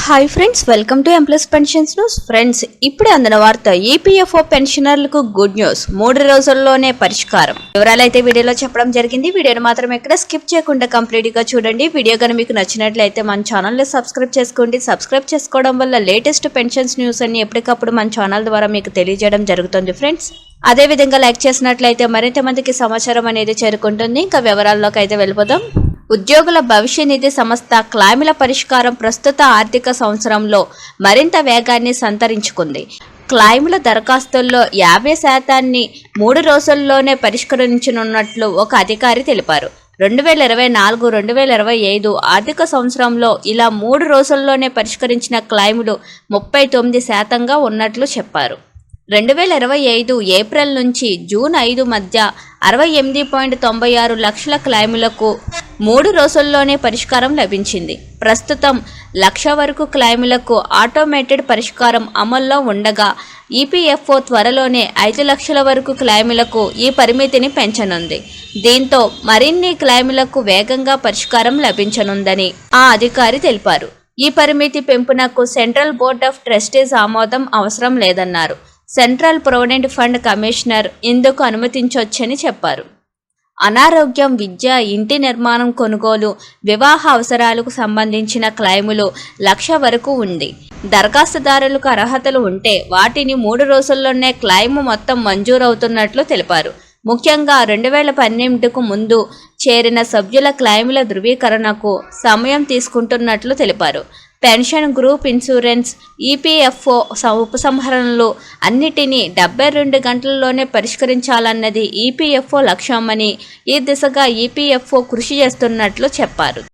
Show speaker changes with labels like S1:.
S1: Hi friends, welcome to M plus pensions news. Friends, ఇప్పుడే అందిన వార్త ఈపీఎఫ్ఓ పెన్షనర్లకు గుడ్ న్యూస్. 3 రోజుల్లోనే పరిష్కారం. వివరాలు అయితే వీడియోలో చెప్పడం జరిగింది. వీడియోని మాత్రం ఎక్కడ స్కిప్ చేయకుండా కంప్లీట్ గా చూడండి. వీడియో కనుక మీకు నచ్చినట్లయితే మన ఛానల్ ని సబ్స్క్రైబ్ చేసుకోండి. సబ్స్క్రైబ్ చేసుకోవడం వల్ల లేటెస్ట్ పెన్షన్స్ న్యూస్ అన్ని ఎప్పటికప్పుడు మన ఛానల్ ద్వారా మీకు తెలియజేయడం జరుగుతుంది ఫ్రెండ్స్. అదే విధంగా లైక్ చేసినట్లయితే మరింత మందికి సమాచారం అనేది చేరుకుంటుంది. ఇంకా వివరాల్లోకి అయితే వెళ్ళిపోదాం. ఉద్యోగుల భవిష్య నిధి సంస్థ క్లెయిముల పరిష్కారం ప్రస్తుత ఆర్థిక సంవత్సరంలో మరింత వేగాన్ని సంతరించుకుంది. క్లెయిముల దరఖాస్తుల్లో 50% 3 రోజుల్లోనే పరిష్కరించనున్నట్లు ఒక అధికారి తెలిపారు. 2024-2025 ఆర్థిక సంవత్సరంలో ఇలా 3 రోజుల్లోనే పరిష్కరించిన క్లెయిములు 39% ఉన్నట్లు చెప్పారు. 2025 ఏప్రిల్ నుంచి జూన్ 5 మధ్య 68.96 లక్షల క్లెయిములకు 3 రోజుల్లోనే పరిష్కారం లభించింది. ప్రస్తుతం 1,00,000 వరకు క్లెయిములకు ఆటోమేటెడ్ పరిష్కారం అమల్లో ఉండగా ఈపీఎఫ్ఓ త్వరలోనే 5 లక్షల వరకు క్లెయిములకు ఈ పరిమితిని పెంచనుంది. దీంతో మరిన్ని క్లెయిములకు వేగంగా పరిష్కారం లభించనుందని ఆ అధికారి తెలిపారు. ఈ పరిమితి పెంపునకు సెంట్రల్ బోర్డ్ ఆఫ్ ట్రస్టీస్ ఆమోదం అవసరం లేదన్నారు. సెంట్రల్ ప్రొవిడెంట్ ఫండ్ కమిషనర్ ఇందుకు అనుమతించొచ్చని చెప్పారు. అనారోగ్యం, విద్య, ఇంటి నిర్మాణం, కొనుగోలు, వివాహ అవసరాలకు సంబంధించిన క్లెయిములు 1,00,000 వరకు ఉంది. దరఖాస్తుదారులకు అర్హతలు ఉంటే వాటిని 3 రోజుల్లోనే క్లెయిమ్ మొత్తం మంజూరవుతున్నట్లు తెలిపారు. ముఖ్యంగా 2018కు ముందు చేరిన సభ్యుల క్లెయిముల ధృవీకరణకు సమయం తీసుకుంటున్నట్లు తెలిపారు. పెన్షన్, గ్రూప్ ఇన్సూరెన్స్, ఈపీఎఫ్ఓ ఉపసంహరణలు అన్నిటినీ 72 గంటల్లోనే పరిష్కరించాలన్నది ఈపీఎఫ్ఓ లక్ష్యమని ఈ దిశగా ఈపీఎఫ్ఓ కృషి చేస్తున్నట్లు చెప్పారు.